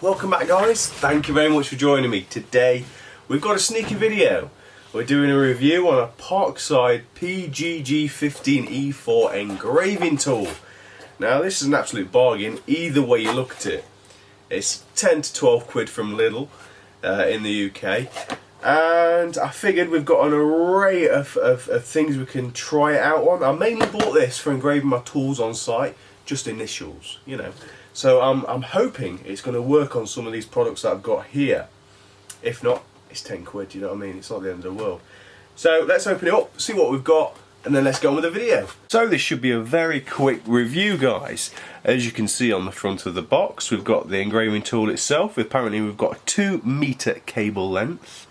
Welcome back guys, thank you very much for joining me. Today we've got a sneaky video. We're doing a review on a Parkside PGG 15 E4 engraving tool. Now this is an absolute bargain either way you look at it. It's 10 to 12 quid from Lidl in the UK, and I figured we've got an array of things we can try it out on. I mainly bought this for engraving my tools on site, just initials, you know. So I'm hoping it's going to work on some of these products that I've got here. If not, it's 10 quid, you know what I mean? It's not the end of the world. So let's open it up, see what we've got, and then let's go on with the video. So this should be a very quick review, guys. As you can see on the front of the box, we've got the engraving tool itself. Apparently we've got a 2-meter cable length.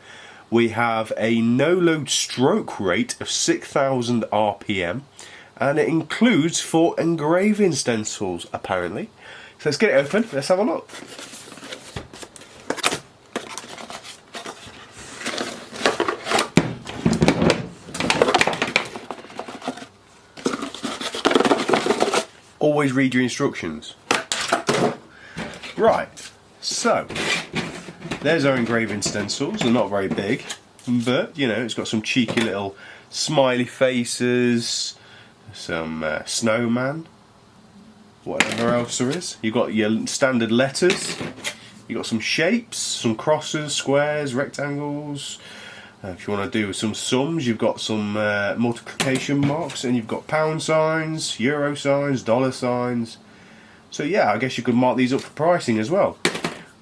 We have a no-load stroke rate of 6,000 RPM, and it includes 4 engraving stencils, apparently. So let's get it open, let's have a look. Always read your instructions. Right, so there's our engraving stencils. They're not very big, but you know, it's got some cheeky little smiley faces, some snowman, whatever else there is. You've got your standard letters, you've got some shapes, some crosses, squares, rectangles. If you want to do some sums, you've got some multiplication marks, and you've got pound signs, euro signs, dollar signs. So yeah, I guess you could mark these up for pricing as well.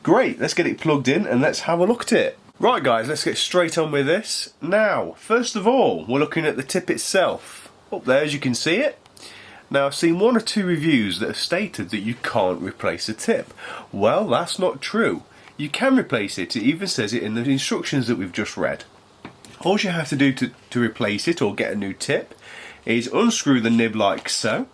Great, let's get it plugged in and let's have a look at it. Right guys, let's get straight on with this. Now, first of all, we're looking at the tip itself. Up there, as you can see it. Now, I've seen 1 or 2 reviews that have stated that you can't replace a tip. Well, that's not true. You can replace it. It even says it in the instructions that we've just read. All you have to do to replace it or get a new tip is unscrew the nib like so,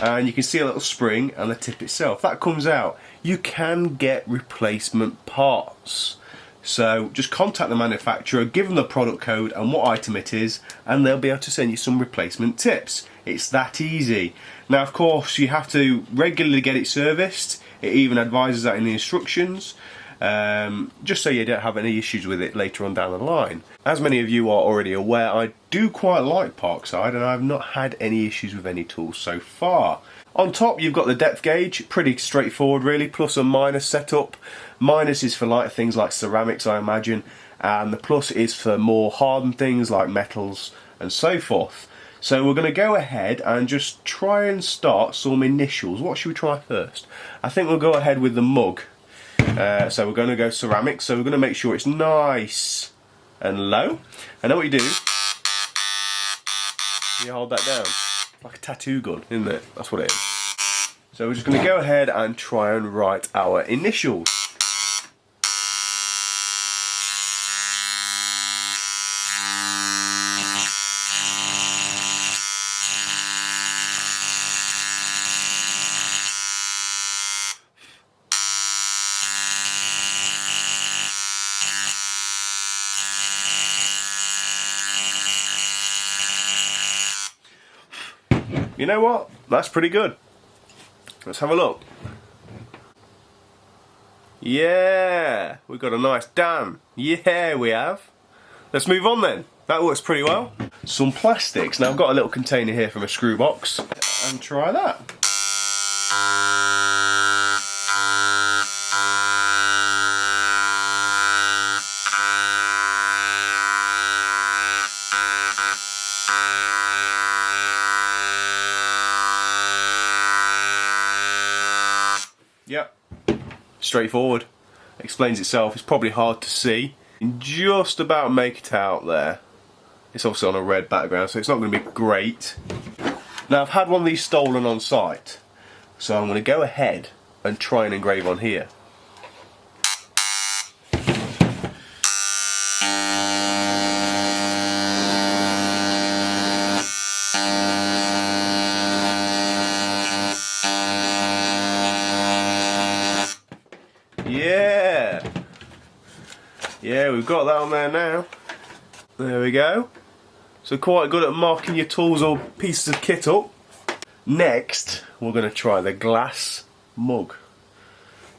and you can see a little spring and the tip itself. That comes out. You can get replacement parts. So just contact the manufacturer, give them the product code and what item it is, and they'll be able to send you some replacement tips. It's that easy. Now, of course, you have to regularly get it serviced. It even advises that in the instructions, just so you don't have any issues with it later on down the line. As many of you are already aware, I do quite like Parkside, and I've not had any issues with any tools so far. On top, you've got the depth gauge, pretty straightforward really, plus and minus setup. Minus is for light things like ceramics, I imagine, and the plus is for more hardened things like metals and so forth. So we're going to go ahead and just try and start some initials. What should we try first? I think we'll go ahead with the mug. So we're going to go ceramics, so we're going to make sure it's nice and low. And then what you do, you hold that down. Like a tattoo gun, isn't it? That's what it is. So we're just going to go ahead and try and write our initials. You know what? That's pretty good. Let's have a look. Yeah, we've got a nice dam. Yeah, we have. Let's move on then. That works pretty well. Some plastics. Now I've got a little container here from a screw box, and try that. Yep, straightforward. Explains itself. It's probably hard to see. You can just about make it out there. It's also on a red background, so it's not going to be great. Now, I've had one of these stolen on site, so I'm going to go ahead and try and engrave on here. Yeah, we've got that on there now. There we go. So quite good at marking your tools or pieces of kit up. Next, we're going to try the glass mug.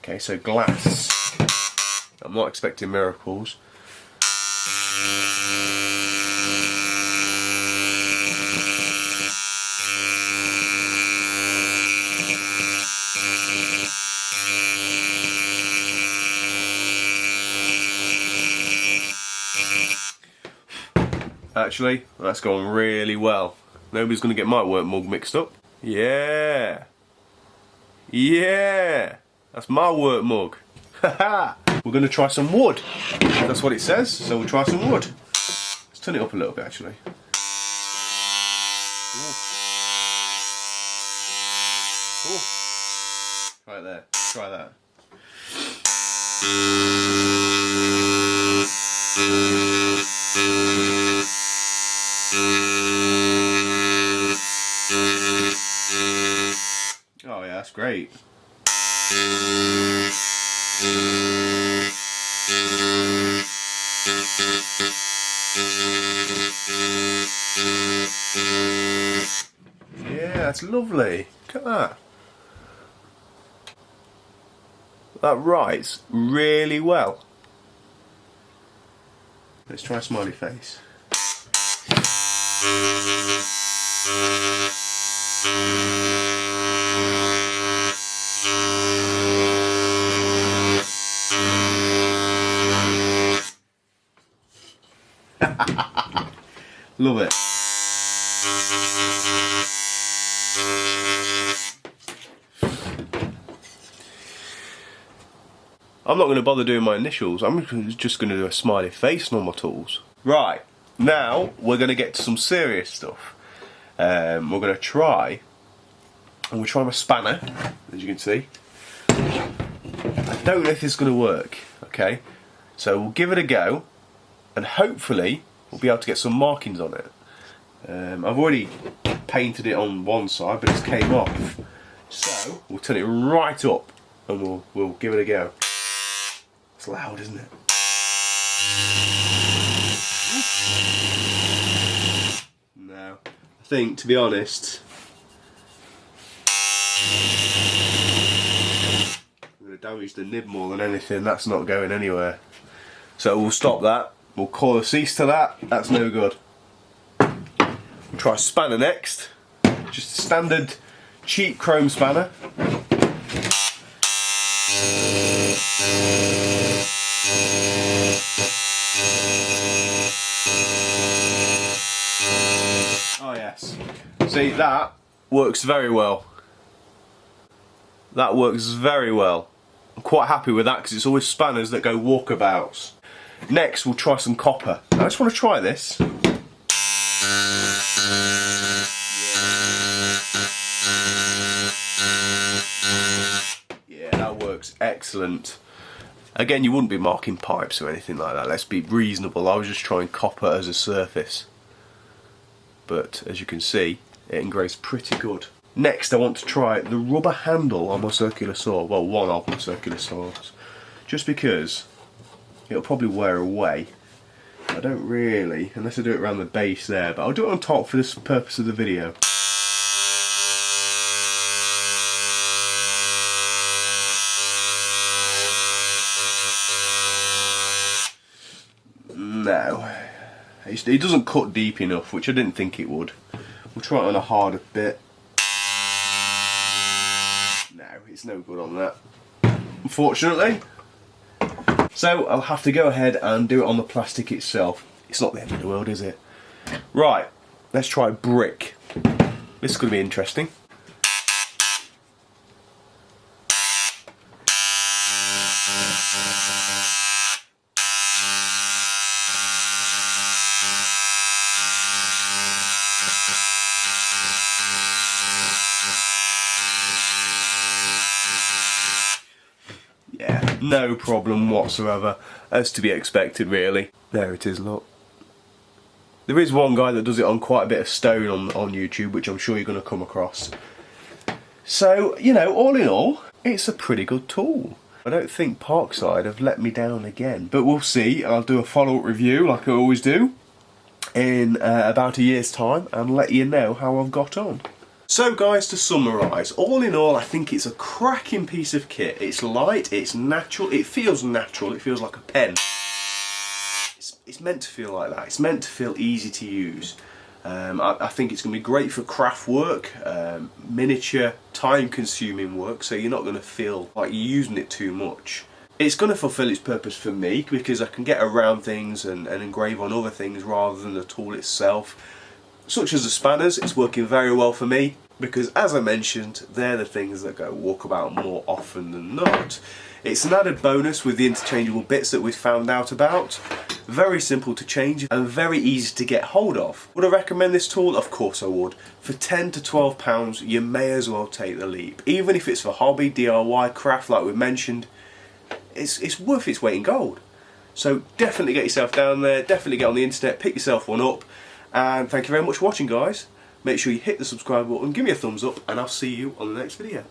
Okay, so glass. I'm not expecting miracles. Actually, that's going really well. Nobody's going to get my work mug mixed up. Yeah! Yeah! That's my work mug. Haha! We're going to try some wood. That's what it says, so we'll try some wood. Let's turn it up a little bit actually. Ooh. Ooh. Try it there. Try that. Oh yeah, that's great. Yeah, that's lovely. Look at that. That writes really well. Let's try a smiley face. Love it. I'm not going to bother doing my initials. I'm just going to do a smiley face on my tools. Right, now we're going to get to some serious stuff. We're going to try, and we're trying my spanner, as you can see. I don't know if this is going to work, okay? So we'll give it a go, and hopefully we'll be able to get some markings on it. I've already painted it on one side, but it's came off. So we'll turn it right up, and we'll give it a go. It's loud, isn't it? No. I think, to be honest, I'm going to damage the nib more than anything. That's not going anywhere. So we'll stop that. We'll call a cease to that. That's no good. We'll try a spanner next. Just a standard cheap chrome spanner. Oh yes. See, that works very well. That works very well. I'm quite happy with that because it's always spanners that go walkabouts. Next we'll try some copper. I just want to try this. Yeah, that works excellent. Again, you wouldn't be marking pipes or anything like that. Let's be reasonable. I was just trying copper as a surface. But as you can see, it engraves pretty good. Next I want to try the rubber handle on my circular saw. Well, one of my circular saws. Just because it'll probably wear away. I don't really, unless I do it around the base there, but I'll do it on top for this purpose of the video. No, it doesn't cut deep enough, which I didn't think it would. We'll try it on a harder bit. No, it's no good on that, unfortunately. So I'll have to go ahead and do it on the plastic itself. It's not the end of the world, is it? Right, let's try brick. This is going to be interesting. Yeah, no problem whatsoever, as to be expected really. There it is, look. There is one guy that does it on quite a bit of stone on YouTube, which I'm sure you're going to come across. So, you know, all in all, it's a pretty good tool. I don't think Parkside have let me down again, but we'll see. I'll do a follow-up review like I always do in about a year's time and let you know how I've got on. So guys, to summarise, all in all I think it's a cracking piece of kit. It's light, it's natural, it feels like a pen. It's meant to feel like that, it's meant to feel easy to use. I think it's going to be great for craft work, miniature, time-consuming work, so you're not going to feel like you're using it too much. It's going to fulfil its purpose for me because I can get around things and engrave on other things rather than the tool itself. Such as the spanners, it's working very well for me because, as I mentioned, they're the things that go walkabout more often than not. It's an added bonus with the interchangeable bits that we've found out about. Very simple to change and very easy to get hold of. Would I recommend this tool? Of course I would. For £10 to £12 you may as well take the leap. Even if it's for hobby, DIY, craft like we mentioned, it's worth its weight in gold. So definitely get yourself down there, definitely get on the internet, pick yourself one up, and thank you very much for watching guys. Make sure you hit the subscribe button, give me a thumbs up, and I'll see you on the next video.